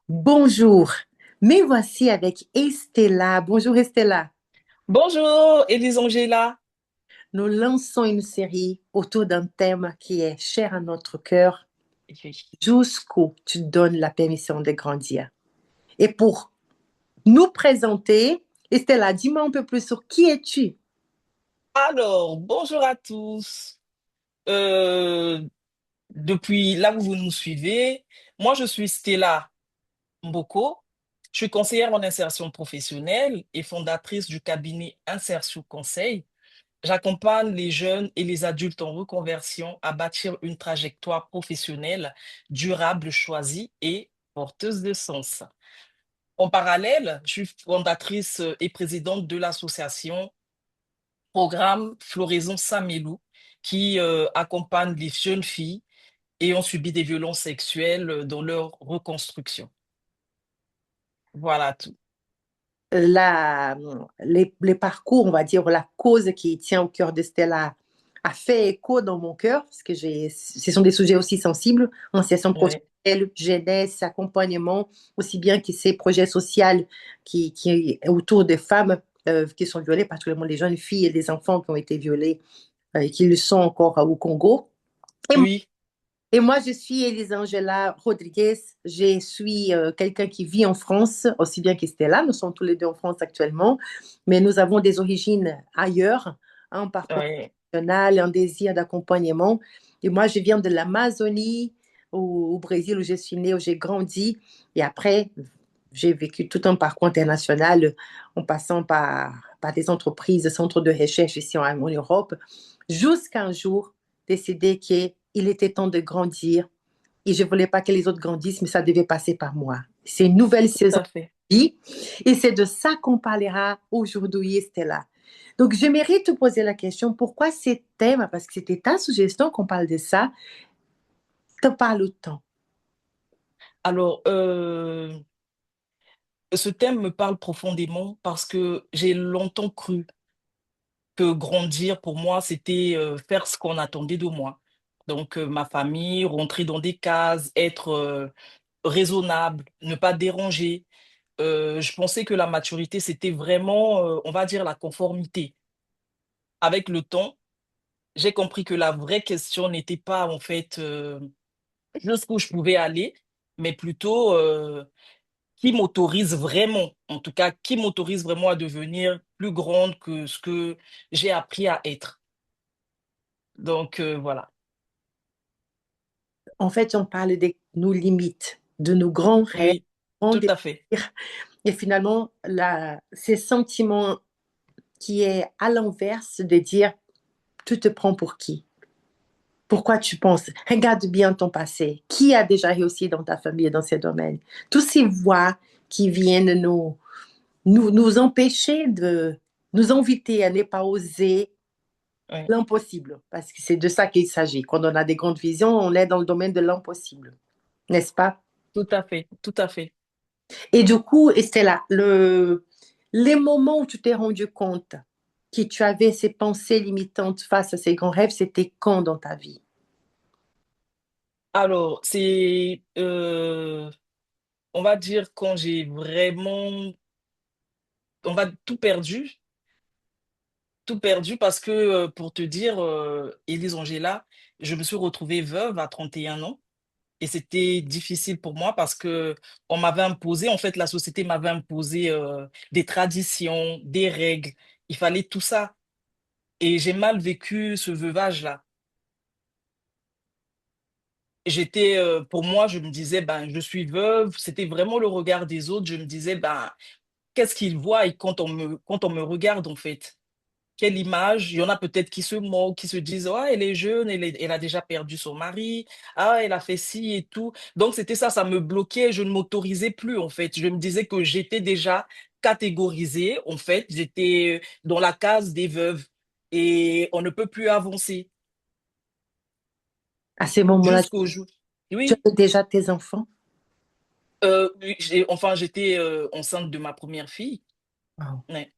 Bonjour, me voici avec Estella. Bonjour Estella. Bonjour, Élise Angela. Nous lançons une série autour d'un thème qui est cher à notre cœur, Oui. jusqu'où tu donnes la permission de grandir. Et pour nous présenter, Estella, dis-moi un peu plus sur qui es-tu? Alors, bonjour à tous. Euh, Depuis là où vous nous suivez, moi je suis Stella Mboko. Je suis conseillère en insertion professionnelle et fondatrice du cabinet Insertion Conseil. J'accompagne les jeunes et les adultes en reconversion à bâtir une trajectoire professionnelle durable, choisie et porteuse de sens. En parallèle, je suis fondatrice et présidente de l'association programme Floraison Saint-Mélou qui accompagne les jeunes filles ayant subi des violences sexuelles dans leur reconstruction. Voilà tout. La, les parcours, on va dire, la cause qui tient au cœur d'Estella a fait écho dans mon cœur, parce que ce sont des sujets aussi sensibles, insertion Ouais. professionnelle, jeunesse, accompagnement, aussi bien que ces projets sociaux qui est autour des femmes qui sont violées, particulièrement les jeunes filles et les enfants qui ont été violés et qui le sont encore au Congo. Et Oui, et moi, je suis Elisangela Rodriguez. Je suis quelqu'un qui vit en France, aussi bien qu'Estella. Nous sommes tous les deux en France actuellement, mais nous avons des origines ailleurs, un parcours ouais. national, un désir d'accompagnement. Et moi, je viens de l'Amazonie, au Brésil, où je suis née, où j'ai grandi. Et après, j'ai vécu tout un parcours international en passant par des entreprises, centres de recherche ici en Europe, jusqu'à un jour décider qu'il était temps de grandir et je ne voulais pas que les autres grandissent, mais ça devait passer par moi. C'est une nouvelle Tout saison à fait. de vie et c'est de ça qu'on parlera aujourd'hui, Stella. Donc, j'aimerais te poser la question, pourquoi ces thèmes, parce que c'était ta suggestion qu'on parle de ça, te parle autant. Alors, ce thème me parle profondément parce que j'ai longtemps cru que grandir pour moi, c'était faire ce qu'on attendait de moi. Donc, ma famille, rentrer dans des cases, être raisonnable, ne pas déranger. Je pensais que la maturité, c'était vraiment, on va dire, la conformité. Avec le temps, j'ai compris que la vraie question n'était pas, en fait, jusqu'où je pouvais aller, mais plutôt qui m'autorise vraiment, en tout cas, qui m'autorise vraiment à devenir plus grande que ce que j'ai appris à être. Donc, voilà. En fait, on parle de nos limites, de nos grands rêves, Oui, grands tout à fait. désirs. Et finalement, ces sentiments qui est à l'inverse de dire, tu te prends pour qui? Pourquoi tu penses? Regarde bien ton passé. Qui a déjà réussi dans ta famille dans ces domaines? Tous ces voix qui viennent nous empêcher de nous inviter à ne pas oser Oui, l'impossible. Parce que c'est de ça qu'il s'agit. Quand on a des grandes visions, on est dans le domaine de l'impossible. N'est-ce pas? tout à fait, tout à fait. Et du coup, Estella, les moments où tu t'es rendu compte que tu avais ces pensées limitantes face à ces grands rêves, c'était quand dans ta vie? Alors, c'est, on va dire, quand j'ai vraiment, on va tout perdu parce que, pour te dire, Élise Angela, je me suis retrouvée veuve à 31 ans et c'était difficile pour moi parce que on m'avait imposé, en fait, la société m'avait imposé des traditions, des règles. Il fallait tout ça et j'ai mal vécu ce veuvage-là. J'étais, pour moi, je me disais, ben, je suis veuve. C'était vraiment le regard des autres. Je me disais, ben, qu'est-ce qu'ils voient et quand on me regarde, en fait? Quelle image? Il y en a peut-être qui se moquent, qui se disent, ah, elle est jeune, elle a déjà perdu son mari, ah, elle a fait ci et tout. Donc, c'était ça, ça me bloquait, je ne m'autorisais plus, en fait. Je me disais que j'étais déjà catégorisée, en fait, j'étais dans la case des veuves et on ne peut plus avancer À ces moments-là, jusqu'au jour. tu Oui, avais déjà tes enfants? oui, enfin, j'étais enceinte de ma première fille. Wow. Ouais.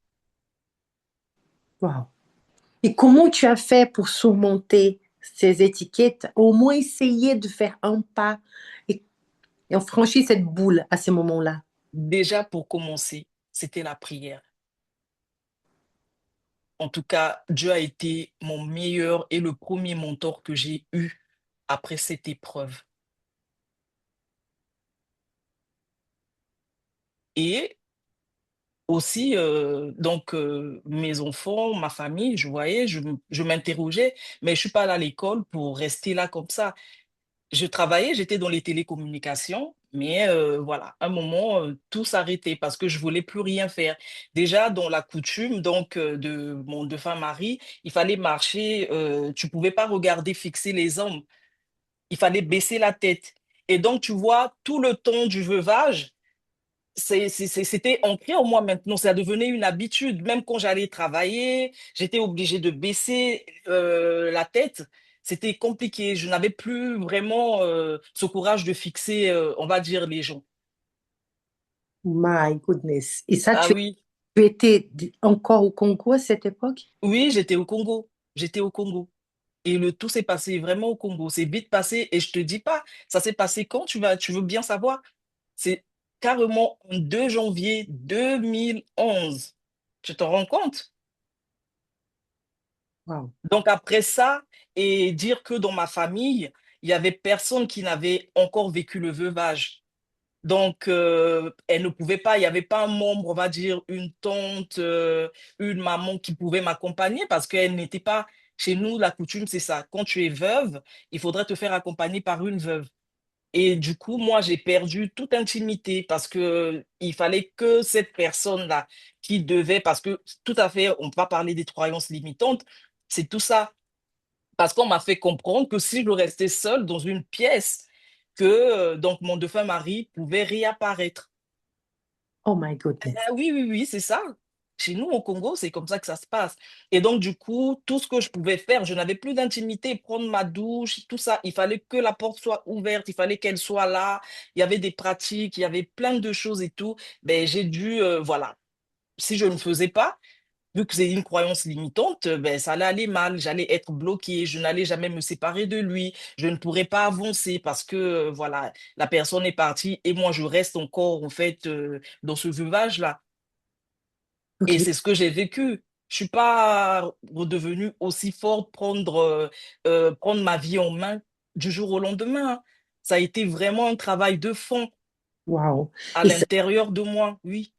Wow. Et comment tu as fait pour surmonter ces étiquettes, au moins essayer de faire un pas? Et Et on franchit cette boule à ce moment-là. Déjà, pour commencer, c'était la prière. En tout cas, Dieu a été mon meilleur et le premier mentor que j'ai eu après cette épreuve. Et aussi, mes enfants, ma famille, je voyais, je m'interrogeais, mais je suis pas allée à l'école pour rester là comme ça. Je travaillais, j'étais dans les télécommunications, mais voilà, à un moment, tout s'arrêtait parce que je voulais plus rien faire. Déjà, dans la coutume de mon défunt mari, il fallait marcher, tu pouvais pas regarder fixer les hommes, il fallait baisser la tête. Et donc, tu vois, tout le temps du veuvage, c'était ancré en moi maintenant, ça devenait une habitude. Même quand j'allais travailler, j'étais obligée de baisser la tête. C'était compliqué. Je n'avais plus vraiment ce courage de fixer, on va dire, les gens. My goodness. Et ça, Ah oui, tu étais encore au Congo à cette époque? oui, j'étais au Congo. J'étais au Congo. Et le tout s'est passé vraiment au Congo. C'est vite passé. Et je te dis pas, ça s'est passé quand tu veux bien savoir. C'est carrément en 2 janvier 2011. Tu t'en rends compte? Wow. Donc après ça, et dire que dans ma famille, il y avait personne qui n'avait encore vécu le veuvage. Donc, elle ne pouvait pas, il n'y avait pas un membre, on va dire, une tante, une maman qui pouvait m'accompagner parce qu'elle n'était pas, chez nous, la coutume, c'est ça. Quand tu es veuve, il faudrait te faire accompagner par une veuve. Et du coup, moi, j'ai perdu toute intimité parce que il fallait que cette personne-là qui devait, parce que tout à fait, on va parler des croyances limitantes, c'est tout ça. Parce qu'on m'a fait comprendre que si je restais seule dans une pièce, que donc mon défunt mari pouvait réapparaître. Oh my goodness. Ah oui, oui, oui, c'est ça. Chez nous, au Congo, c'est comme ça que ça se passe. Et donc, du coup, tout ce que je pouvais faire, je n'avais plus d'intimité, prendre ma douche, tout ça. Il fallait que la porte soit ouverte, il fallait qu'elle soit là. Il y avait des pratiques, il y avait plein de choses et tout. Ben, j'ai dû, voilà. Si je ne faisais pas, vu que c'est une croyance limitante, ben, ça allait aller mal. J'allais être bloquée, je n'allais jamais me séparer de lui. Je ne pourrais pas avancer parce que, voilà, la personne est partie et moi, je reste encore, en fait, dans ce veuvage-là. Et OK. c'est ce que j'ai vécu. Je suis pas redevenue aussi forte, prendre ma vie en main du jour au lendemain, hein. Ça a été vraiment un travail de fond Wow. à Et ça, l'intérieur de moi, oui.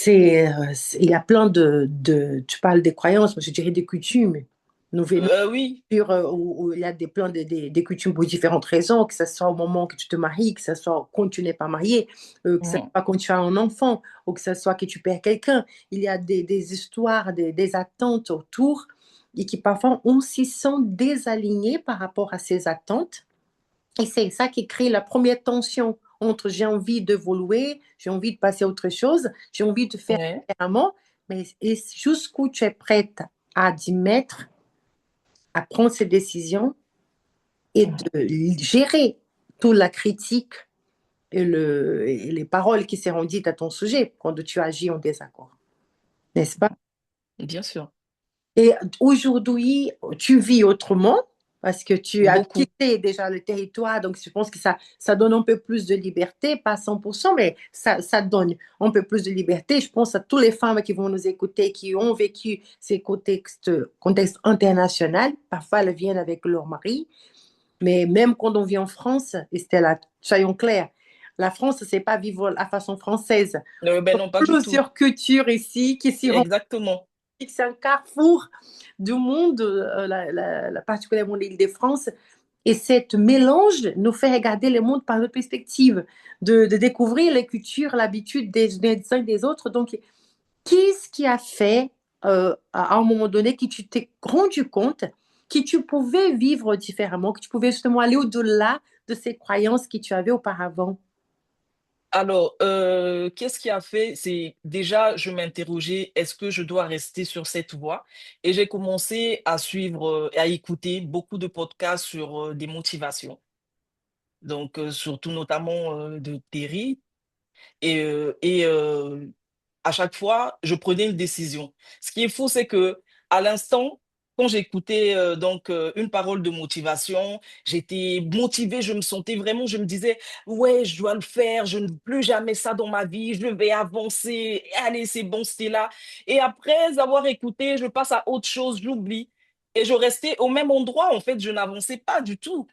il y a plein tu parles des croyances, mais je dirais des coutumes. Nous venons Oui. où il y a des coutumes pour différentes raisons, que ce soit au moment que tu te maries, que ce soit quand tu n'es pas marié, que ce Mhm. soit quand tu as un enfant, ou que ce soit que tu perds quelqu'un. Il y a des histoires, des attentes autour, et qui parfois on s'y sent désaligné par rapport à ces attentes. Et c'est ça qui crée la première tension entre j'ai envie d'évoluer, j'ai envie de passer à autre chose, j'ai envie de faire Ouais. différemment, mais jusqu'où tu es prête à d'y mettre, à prendre ces décisions et Mhm. de gérer toute la critique et les paroles qui seront dites à ton sujet quand tu agis en désaccord, n'est-ce pas? Bien sûr. Et aujourd'hui, tu vis autrement parce que tu as Beaucoup. quitté déjà le territoire, donc je pense que ça donne un peu plus de liberté, pas 100%, mais ça donne un peu plus de liberté. Je pense à toutes les femmes qui vont nous écouter, qui ont vécu ces contextes internationaux. Parfois, elles viennent avec leur mari, mais même quand on vit en France, et c'était là, soyons clairs, la France, c'est pas vivre à façon française. Ben non, pas du tout. Plusieurs cultures ici qui s'y Exactement. c'est un carrefour du monde, particulièrement l'Île-de-France. Et cette mélange nous fait regarder le monde par notre perspective, de découvrir les cultures, l'habitude des uns et des autres. Donc, qu'est-ce qui a fait, à un moment donné, que tu t'es rendu compte que tu pouvais vivre différemment, que tu pouvais justement aller au-delà de ces croyances que tu avais auparavant? Alors, qu'est-ce qui a fait? C'est déjà, je m'interrogeais, est-ce que je dois rester sur cette voie? Et j'ai commencé à suivre et à écouter beaucoup de podcasts sur des motivations. Donc, surtout notamment de Terry. Et à chaque fois, je prenais une décision. Ce qui est fou, c'est que à l'instant, quand j'écoutais une parole de motivation, j'étais motivée, je me sentais vraiment, je me disais, ouais, je dois le faire, je ne veux plus jamais ça dans ma vie, je vais avancer, allez, c'est bon, c'était là. Et après avoir écouté, je passe à autre chose, j'oublie. Et je restais au même endroit, en fait, je n'avançais pas du tout.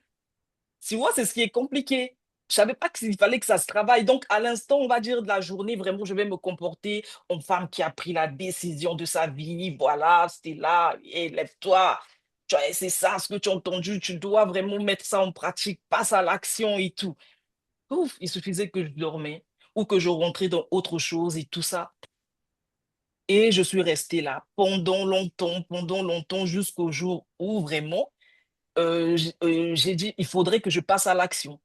Tu vois, c'est ce qui est compliqué. Je savais pas qu'il fallait que ça se travaille. Donc, à l'instant, on va dire, de la journée, vraiment, je vais me comporter en femme qui a pris la décision de sa vie. Voilà, c'était là. Et lève-toi. Tu vois, c'est ça ce que tu as entendu. Tu dois vraiment mettre ça en pratique. Passe à l'action et tout. Ouf, il suffisait que je dormais ou que je rentrais dans autre chose et tout ça. Et je suis restée là pendant longtemps, jusqu'au jour où vraiment, j'ai dit, il faudrait que je passe à l'action.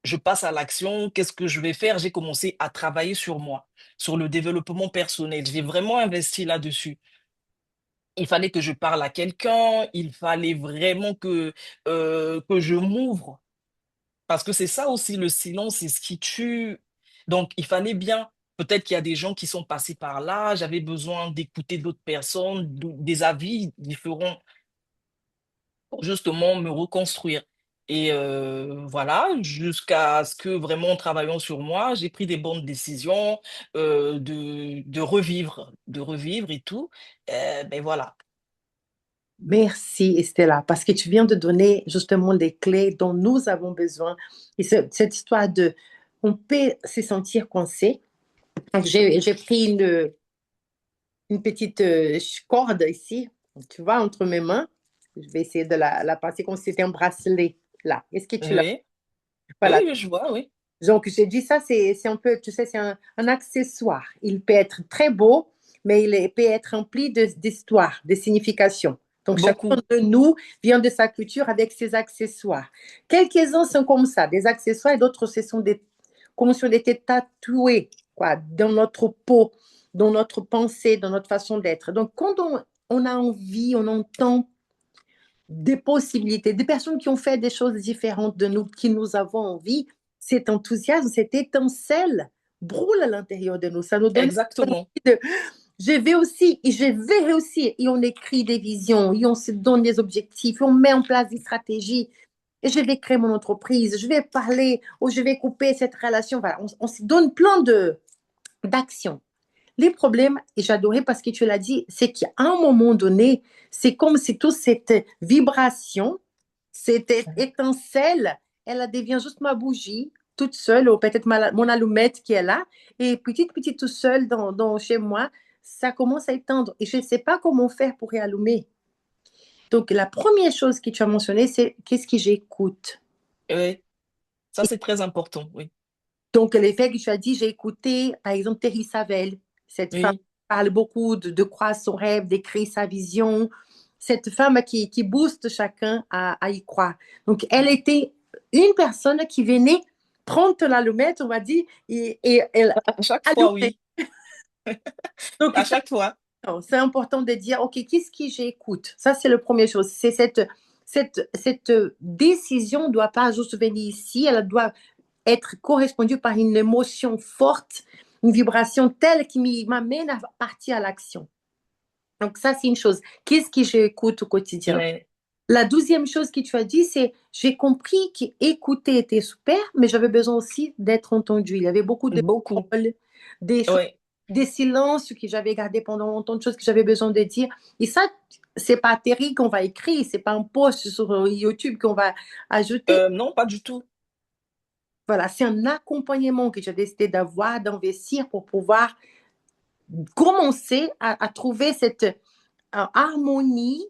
Je passe à l'action, qu'est-ce que je vais faire? J'ai commencé à travailler sur moi, sur le développement personnel. J'ai vraiment investi là-dessus. Il fallait que je parle à quelqu'un, il fallait vraiment que je m'ouvre. Parce que c'est ça aussi, le silence, c'est ce qui tue. Donc, il fallait bien, peut-être qu'il y a des gens qui sont passés par là, j'avais besoin d'écouter d'autres personnes, des avis différents pour justement me reconstruire. Et voilà, jusqu'à ce que vraiment en travaillant sur moi, j'ai pris des bonnes décisions de revivre et tout. Ben voilà. Merci, Estella, parce que tu viens de donner justement des clés dont nous avons besoin. Et cette histoire de, on peut se sentir coincé. Donc, j'ai pris une petite corde ici, tu vois, entre mes mains. Je vais essayer de la passer comme si c'était un bracelet, là. Est-ce que tu l'as? Oui, Voilà. oui, je vois, oui. Donc, j'ai dit ça, c'est un peu, tu sais, c'est un accessoire. Il peut être très beau, mais peut être rempli d'histoire, de signification. Donc, chacun Beaucoup. de nous vient de sa culture avec ses accessoires. Quelques-uns sont comme ça, des accessoires, et d'autres, ce sont comme si on était tatoués, quoi, dans notre peau, dans notre pensée, dans notre façon d'être. Donc, quand on a envie, on entend des possibilités, des personnes qui ont fait des choses différentes de nous, qui nous avons envie, cet enthousiasme, cette étincelle brûle à l'intérieur de nous. Ça nous donne envie Exactement. de je vais aussi et je vais réussir. Et on écrit des visions, et on se donne des objectifs, et on met en place des stratégies. Et je vais créer mon entreprise, je vais parler, ou je vais couper cette relation. Voilà, on se donne plein d'actions. Les problèmes, et j'adorais parce que tu l'as dit, c'est qu'à un moment donné, c'est comme si toute cette vibration, cette étincelle, elle devient juste ma bougie, toute seule, ou peut-être mon allumette qui est là, et petite, tout seul chez moi, ça commence à éteindre. Et je ne sais pas comment faire pour réallumer. Donc, la première chose que tu as mentionnée, c'est qu'est-ce que j'écoute. Oui, ça c'est très important, oui. Donc, l'effet que tu as dit, j'ai écouté, par exemple, Terry Savelle, cette femme Oui, qui parle beaucoup de croire son rêve, d'écrire sa vision, cette femme qui booste chacun à y croire. Donc, elle était une personne qui venait prendre l'allumette, on va dire, et elle à chaque fois, allumait. oui. Donc, À chaque fois. c'est important de dire, OK, qu'est-ce que j'écoute? Ça, c'est la première chose. C'est cette décision ne doit pas juste venir ici, elle doit être correspondue par une émotion forte, une vibration telle qui m'amène à partir à l'action. Donc, ça, c'est une chose. Qu'est-ce que j'écoute au quotidien? Ouais, La deuxième chose que tu as dit, c'est j'ai compris qu'écouter était super, mais j'avais besoin aussi d'être entendu. Il y avait beaucoup de beaucoup. paroles, des choses, Ouais. des silences que j'avais gardés pendant longtemps, de choses que j'avais besoin de dire. Et ça, c'est pas Terry qu'on va écrire, c'est pas un post sur YouTube qu'on va ajouter. Non, pas du tout. Voilà, c'est un accompagnement que j'ai décidé d'avoir, d'investir pour pouvoir commencer à trouver cette harmonie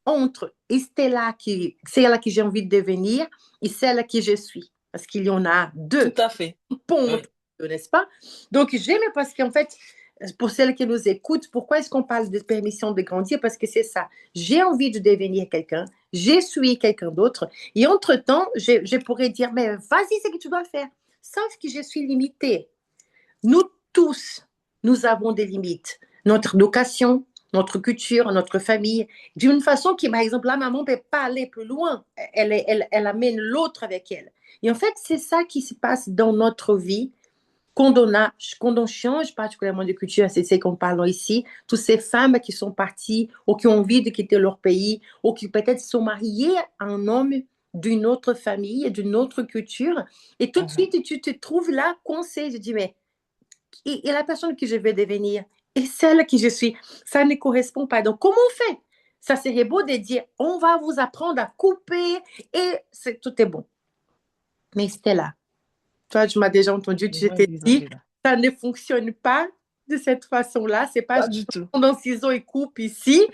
entre Estella, celle que j'ai envie de devenir, et celle que je suis. Parce qu'il y en a Tout deux à fait. ponts, Oui. n'est-ce pas? Donc, j'aime parce qu'en fait, pour celles qui nous écoutent, pourquoi est-ce qu'on parle de permission de grandir? Parce que c'est ça. J'ai envie de devenir quelqu'un, je suis quelqu'un d'autre, et entre-temps, je pourrais dire, mais vas-y, c'est ce que tu dois faire. Sauf que je suis limitée. Nous tous, nous avons des limites. Notre éducation, notre culture, notre famille, d'une façon qui, par exemple, la maman ne peut pas aller plus loin. Elle amène l'autre avec elle. Et en fait, c'est ça qui se passe dans notre vie. quand on change particulièrement de culture, c'est ce qu'on parle ici, toutes ces femmes qui sont parties ou qui ont envie de quitter leur pays ou qui peut-être sont mariées à un homme d'une autre famille, d'une autre culture, et tout de Mhm. suite, tu te trouves là coincé. Je dis, mais et la personne que je vais devenir et celle que je suis, ça ne correspond pas. Donc, comment on fait? Ça serait beau de dire, on va vous apprendre à couper et tout est bon. Mais c'était là. Toi, tu m'as déjà entendu, Mais je moi, t'ai Elise dit, Angela. ça ne fonctionne pas de cette façon-là. C'est pas Pas juste du tout. prendre un ciseau et coupe ici,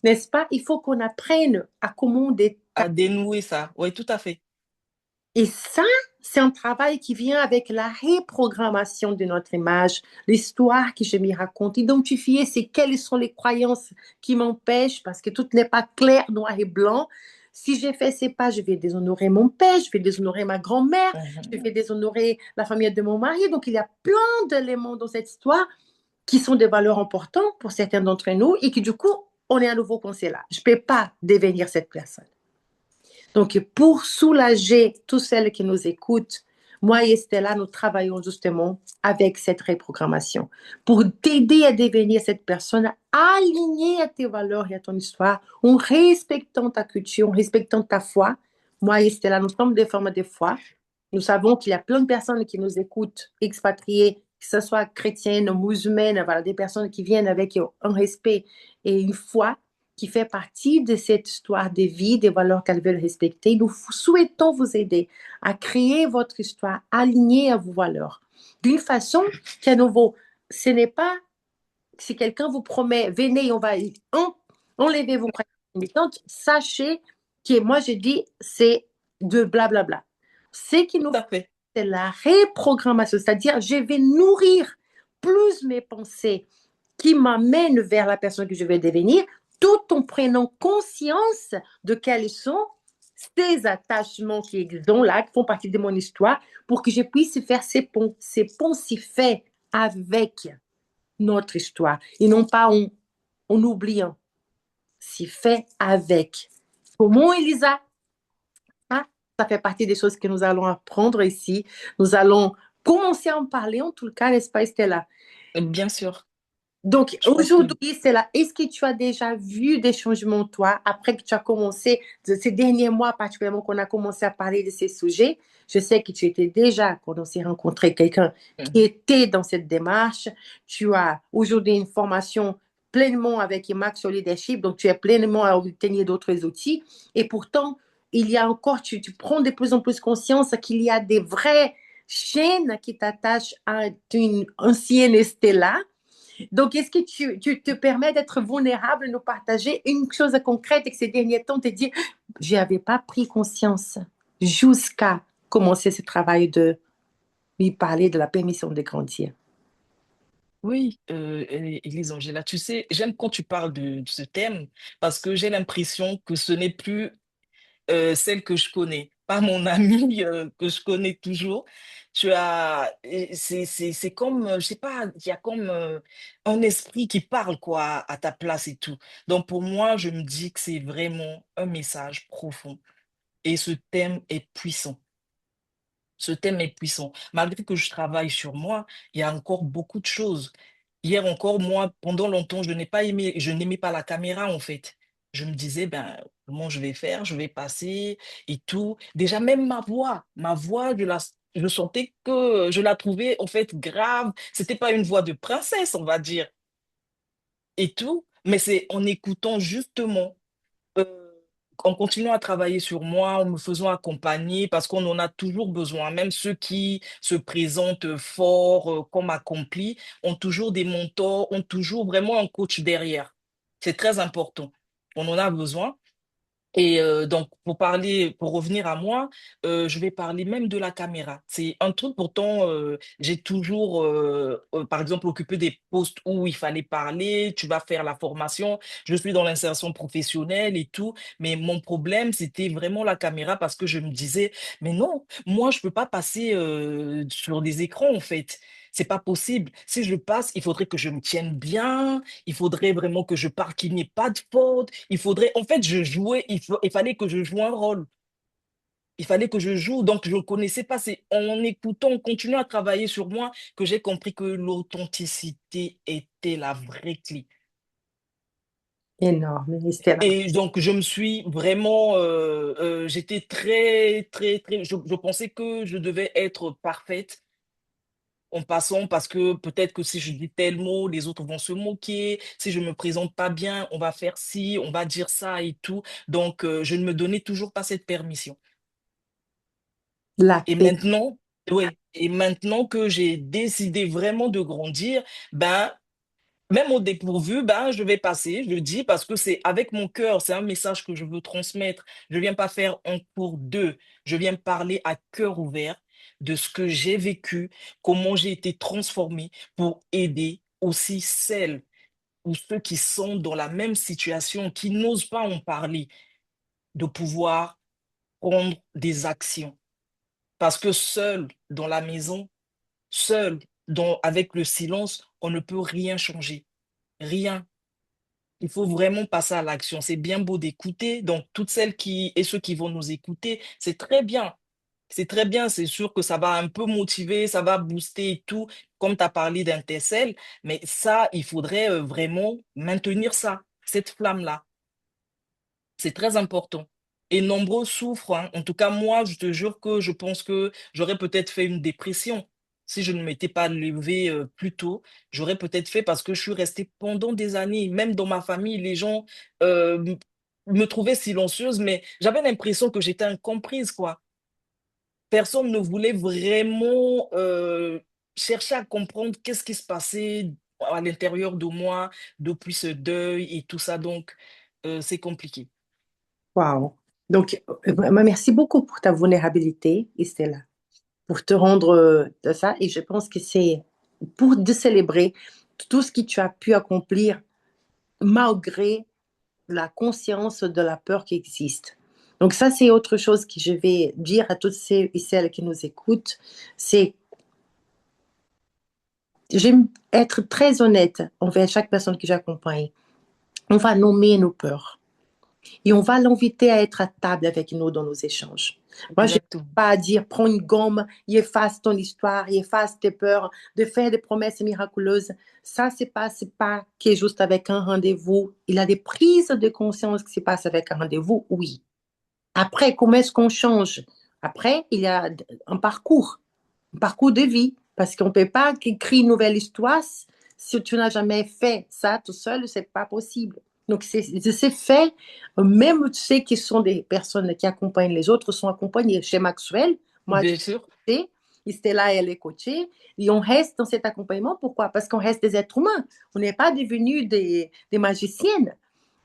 n'est-ce pas? Il faut qu'on apprenne à commander. À dénouer ça. Oui, tout à fait. Et ça, c'est un travail qui vient avec la reprogrammation de notre image, l'histoire que je me raconte, identifier c'est quelles sont les croyances qui m'empêchent, parce que tout n'est pas clair, noir et blanc. Si j'ai fait ces pas, je vais déshonorer mon père, je vais déshonorer ma grand-mère, je Mhm. vais déshonorer la famille de mon mari. Donc, il y a plein d'éléments dans cette histoire qui sont des valeurs importantes pour certains d'entre nous et qui, du coup, on est à nouveau coincé là. Je ne peux pas devenir cette personne. Donc, pour soulager tous celles qui nous écoutent, moi et Stella, nous travaillons justement avec cette reprogrammation pour t'aider à devenir cette personne alignée à tes valeurs et à ton histoire, en respectant ta culture, en respectant ta foi. Moi et Stella, nous sommes des formes de foi. Nous savons qu'il y a plein de personnes qui nous écoutent, expatriées, que ce soit chrétiennes, musulmanes, voilà, des personnes qui viennent avec un respect et une foi qui fait partie de cette histoire de vie, des valeurs qu'elles veulent respecter. Nous souhaitons vous aider à créer votre histoire alignée à vos valeurs. D'une façon qui, à nouveau, ce n'est pas si quelqu'un vous promet, venez, on va enlever vos croyances limitantes, sachez que moi, je dis, c'est de blablabla. Ce qui Tout nous à fait, fait. c'est la reprogrammation, c'est-à-dire, je vais nourrir plus mes pensées qui m'amènent vers la personne que je vais devenir, tout en prenant conscience de quels sont ces attachements qui existent là, qui font partie de mon histoire, pour que je puisse faire ces ponts si faits avec notre histoire et non pas en oubliant. C'est fait avec. Comment, Elisa? Ah, ça fait partie des choses que nous allons apprendre ici. Nous allons commencer à en parler, en tout cas, n'est-ce pas, Stella? Bien sûr. Donc, Je pense que aujourd'hui, c'est là. Est-ce que tu as déjà vu des changements, toi, après que tu as commencé, ces derniers mois particulièrement, qu'on a commencé à parler de ces sujets? Je sais que tu étais déjà, quand on s'est rencontré, quelqu'un qui mhm. était dans cette démarche. Tu as aujourd'hui une formation pleinement avec Max sur Leadership, donc tu es pleinement à obtenir d'autres outils. Et pourtant, il y a encore, tu prends de plus en plus conscience qu'il y a des vraies chaînes qui t'attachent à une ancienne Stella. Donc, est-ce que tu te permets d'être vulnérable, nous partager une chose concrète et que ces derniers temps, te dire, je n'avais pas pris conscience jusqu'à commencer ce travail de lui parler de la permission de grandir. Oui, Élise Angela, tu sais, j'aime quand tu parles de ce thème parce que j'ai l'impression que ce n'est plus celle que je connais, pas mon amie que je connais toujours. C'est comme, je sais pas, il y a comme un esprit qui parle quoi à ta place et tout. Donc pour moi, je me dis que c'est vraiment un message profond et ce thème est puissant. Ce thème est puissant. Malgré que je travaille sur moi, il y a encore beaucoup de choses. Hier encore, moi, pendant longtemps, je n'aimais pas la caméra, en fait. Je me disais, ben, comment je vais faire? Je vais passer et tout. Déjà, même ma voix, je sentais que je la trouvais, en fait, grave. C'était pas une voix de princesse, on va dire, et tout. Mais c'est en écoutant justement euh, en continuant à travailler sur moi, en me faisant accompagner, parce qu'on en a toujours besoin. Même ceux qui se présentent forts, comme accomplis, ont toujours des mentors, ont toujours vraiment un coach derrière. C'est très important. On en a besoin. Et donc, pour revenir à moi, je vais parler même de la caméra. C'est un truc, pourtant, j'ai toujours, par exemple, occupé des postes où il fallait parler, tu vas faire la formation, je suis dans l'insertion professionnelle et tout, mais mon problème, c'était vraiment la caméra parce que je me disais, mais non, moi, je peux pas passer sur des écrans, en fait. C'est pas possible. Si je passe, il faudrait que je me tienne bien, il faudrait vraiment que je parle qu'il n'y ait pas de faute. Il faudrait, en fait, il fallait que je joue un rôle. Il fallait que je joue, donc je ne connaissais pas. C'est en écoutant, en continuant à travailler sur moi que j'ai compris que l'authenticité était la vraie clé. Énorme, Estella. Et donc, je me suis vraiment, j'étais très, je pensais que je devais être parfaite en passant parce que peut-être que si je dis tel mot, les autres vont se moquer. Si je me présente pas bien, on va faire ci, on va dire ça et tout. Donc, je ne me donnais toujours pas cette permission. La Et paix. maintenant, ouais, et maintenant que j'ai décidé vraiment de grandir, ben, même au dépourvu, ben, je vais passer, je le dis, parce que c'est avec mon cœur, c'est un message que je veux transmettre. Je viens pas faire un cours d'eux, je viens parler à cœur ouvert de ce que j'ai vécu, comment j'ai été transformée pour aider aussi celles ou ceux qui sont dans la même situation, qui n'osent pas en parler, de pouvoir prendre des actions. Parce que seul dans la maison, seul avec le silence, on ne peut rien changer. Rien. Il faut vraiment passer à l'action. C'est bien beau d'écouter. Donc, toutes celles qui et ceux qui vont nous écouter, c'est très bien. C'est très bien. C'est sûr que ça va un peu motiver, ça va booster et tout, comme tu as parlé d'intercelle. Mais ça, il faudrait vraiment maintenir ça, cette flamme-là. C'est très important. Et nombreux souffrent, hein. En tout cas, moi, je te jure que je pense que j'aurais peut-être fait une dépression. Si je ne m'étais pas levée plus tôt, j'aurais peut-être fait parce que je suis restée pendant des années. Même dans ma famille, les gens me trouvaient silencieuse, mais j'avais l'impression que j'étais incomprise, quoi. Personne ne voulait vraiment chercher à comprendre qu'est-ce qui se passait à l'intérieur de moi depuis ce deuil et tout ça. Donc, c'est compliqué. Waouh. Donc, merci beaucoup pour ta vulnérabilité, Estella, pour te rendre de ça. Et je pense que c'est pour de célébrer tout ce que tu as pu accomplir malgré la conscience de la peur qui existe. Donc ça, c'est autre chose que je vais dire à toutes ces et celles qui nous écoutent. C'est, j'aime être très honnête envers chaque personne que j'accompagne. On va nommer nos peurs et on va l'inviter à être à table avec nous dans nos échanges. Moi, je n'ai Exactement. pas à dire, prends une gomme, il efface ton histoire, il efface tes peurs, de faire des promesses miraculeuses. Ça, c'est pas qui est juste avec un rendez-vous. Il y a des prises de conscience qui se passent avec un rendez-vous, oui. Après, comment est-ce qu'on change? Après, il y a un parcours de vie, parce qu'on ne peut pas écrire une nouvelle histoire si tu n'as jamais fait ça tout seul, c'est pas possible. Donc, c'est fait, même ceux qui sont des personnes qui accompagnent les autres sont accompagnés. Chez Maxwell, moi, je Bien sûr, suis Stella, elle est coachée, et on reste dans cet accompagnement. Pourquoi? Parce qu'on reste des êtres humains. On n'est pas devenus des magiciennes.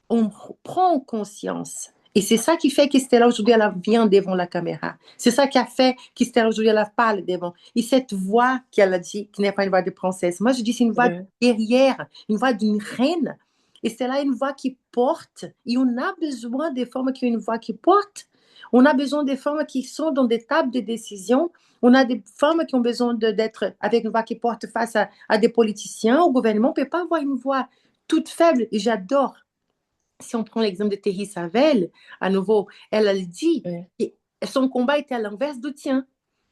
On prend conscience. Et c'est ça qui fait qu'Estella aujourd'hui, elle vient devant la caméra. C'est ça qui a fait qu'Estella aujourd'hui, elle parle devant. Et cette voix qu'elle a dit, qui n'est pas une voix de princesse. Moi, je dis, c'est une voix ouais, guerrière, une voix d'une reine. Estella a une voix qui porte. Et on a besoin des femmes qui ont une voix qui porte. On a besoin des femmes qui sont dans des tables de décision. On a des femmes qui ont besoin d'être avec une voix qui porte face à des politiciens, au gouvernement. On ne peut pas avoir une voix toute faible. Et j'adore si on prend l'exemple de Thierry Savelle, à nouveau, elle a dit ouais. que son combat était à l'inverse du tien,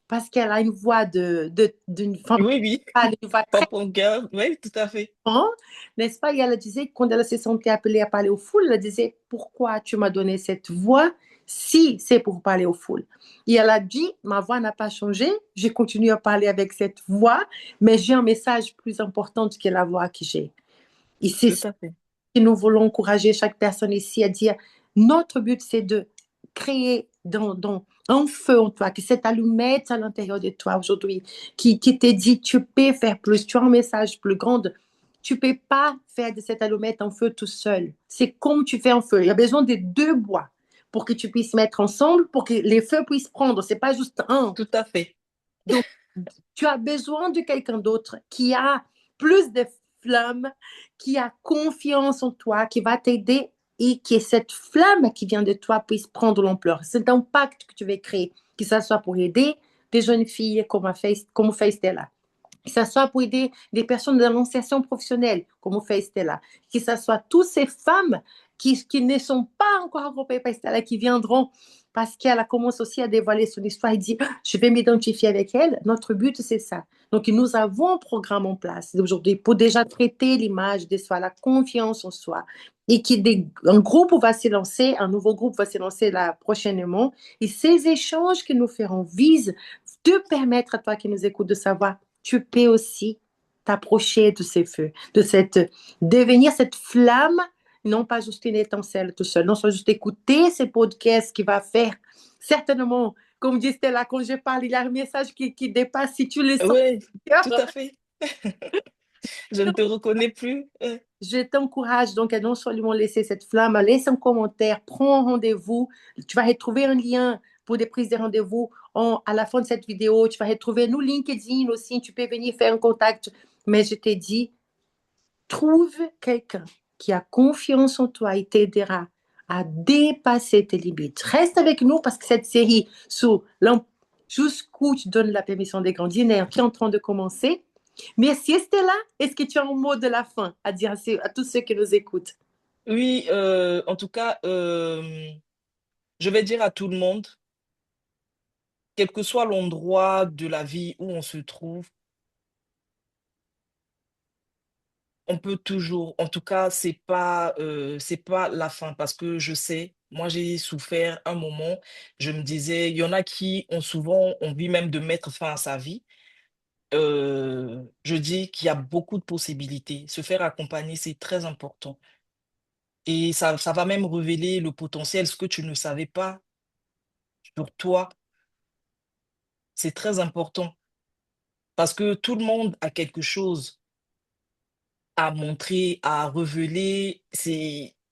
parce qu'elle a une voix d'une femme, Oui, oui. une voix très Papa cœur, oui, tout à fait. grande, n'est-ce pas? Et elle disait, quand elle se sentait appelée à parler aux foules, elle disait, pourquoi tu m'as donné cette voix si c'est pour parler aux foules? Et elle a dit, ma voix n'a pas changé, j'ai continué à parler avec cette voix, mais j'ai un message plus important que la voix que j'ai. Et c'est Tout ça à fait. que nous voulons encourager chaque personne ici à dire, notre but, c'est de créer dans un feu en toi, que cette allumette à l'intérieur de toi aujourd'hui, qui te dit, tu peux faire plus, tu as un message plus grand. Tu ne peux pas faire de cette allumette un feu tout seul. C'est comme tu fais un feu. Il y a besoin de deux bois pour que tu puisses mettre ensemble, pour que les feux puissent prendre. Ce n'est pas juste un. Tout à fait. Donc, tu as besoin de quelqu'un d'autre qui a plus de flamme, qui a confiance en toi, qui va t'aider et que cette flamme qui vient de toi puisse prendre l'ampleur. C'est un pacte que tu veux créer, que ce soit pour aider des jeunes filles comme fait Stella, que ce soit pour aider des personnes dans l'insertion professionnelle, comme fait Stella, que ce soit toutes ces femmes qui ne sont pas encore regroupées par Stella, qui viendront parce qu'elle a commencé aussi à dévoiler son histoire. Elle dit, je vais m'identifier avec elle. Notre but, c'est ça. Donc, nous avons un programme en place aujourd'hui pour déjà traiter l'image de soi, la confiance en soi. Et un groupe va se lancer, un nouveau groupe va se lancer là prochainement. Et ces échanges que nous ferons visent de permettre à toi qui nous écoutes de savoir, tu peux aussi t'approcher de ces feux, devenir cette flamme, non pas juste une étincelle tout seul, non pas juste écouter ces podcasts qui va faire certainement, comme dit Stella, quand je parle, il y a un message qui dépasse si tu le sens. Oui, tout à fait. Je ne te reconnais plus. Je t'encourage donc à non seulement laisser cette flamme, laisse un commentaire, prends rendez-vous. Tu vas retrouver un lien pour des prises de rendez-vous à la fin de cette vidéo. Tu vas retrouver nous LinkedIn aussi. Tu peux venir faire un contact. Mais je t'ai dit, trouve quelqu'un qui a confiance en toi et t'aidera à dépasser tes limites. Reste avec nous parce que cette série sur jusqu'où tu donnes la permission de grandir est en train de commencer. Merci Stella. Est-ce que tu as un mot de la fin à dire à tous ceux qui nous écoutent? Oui, en tout cas, je vais dire à tout le monde, quel que soit l'endroit de la vie où on se trouve, on peut toujours, en tout cas, c'est pas la fin parce que je sais, moi j'ai souffert un moment, je me disais, il y en a qui ont souvent envie même de mettre fin à sa vie. Je dis qu'il y a beaucoup de possibilités. Se faire accompagner, c'est très important. Et ça va même révéler le potentiel, ce que tu ne savais pas sur toi. C'est très important parce que tout le monde a quelque chose à montrer, à révéler.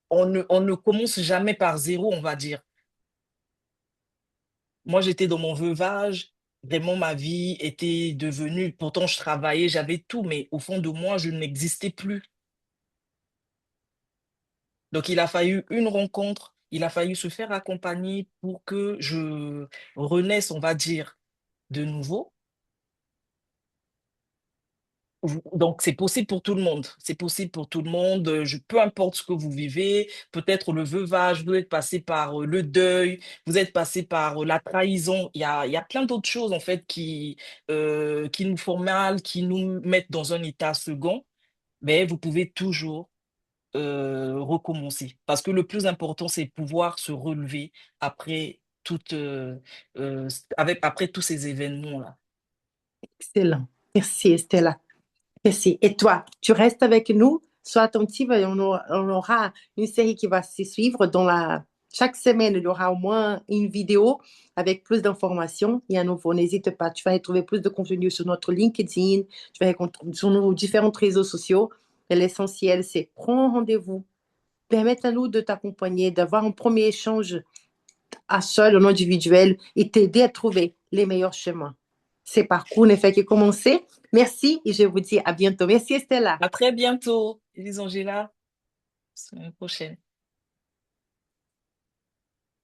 On ne commence jamais par zéro, on va dire. Moi, j'étais dans mon veuvage. Vraiment, ma vie était devenue, pourtant je travaillais, j'avais tout, mais au fond de moi, je n'existais plus. Donc, il a fallu une rencontre, il a fallu se faire accompagner pour que je renaisse, on va dire, de nouveau. Donc, c'est possible pour tout le monde. C'est possible pour tout le monde. Peu importe ce que vous vivez, peut-être le veuvage, vous êtes passé par le deuil, vous êtes passé par la trahison. Il y a plein d'autres choses, en fait, qui nous font mal, qui nous mettent dans un état second. Mais vous pouvez toujours recommencer. Parce que le plus important, c'est pouvoir se relever après, après tous ces événements-là. Excellent. Merci Stella. Merci. Et toi, tu restes avec nous, sois attentive et on aura une série qui va se suivre. Chaque semaine, il y aura au moins une vidéo avec plus d'informations. Et à nouveau, n'hésite pas, tu vas retrouver plus de contenu sur notre LinkedIn, tu vas retrouver sur nos différents réseaux sociaux. Et l'essentiel, c'est prendre rendez-vous, permettre à nous de t'accompagner, d'avoir un premier échange à seul, en individuel, et t'aider à trouver les meilleurs chemins. Ces parcours ne fait que commencer. Merci et je vous dis à bientôt. Merci Estella. À très bientôt, Elisangela. À la semaine prochaine.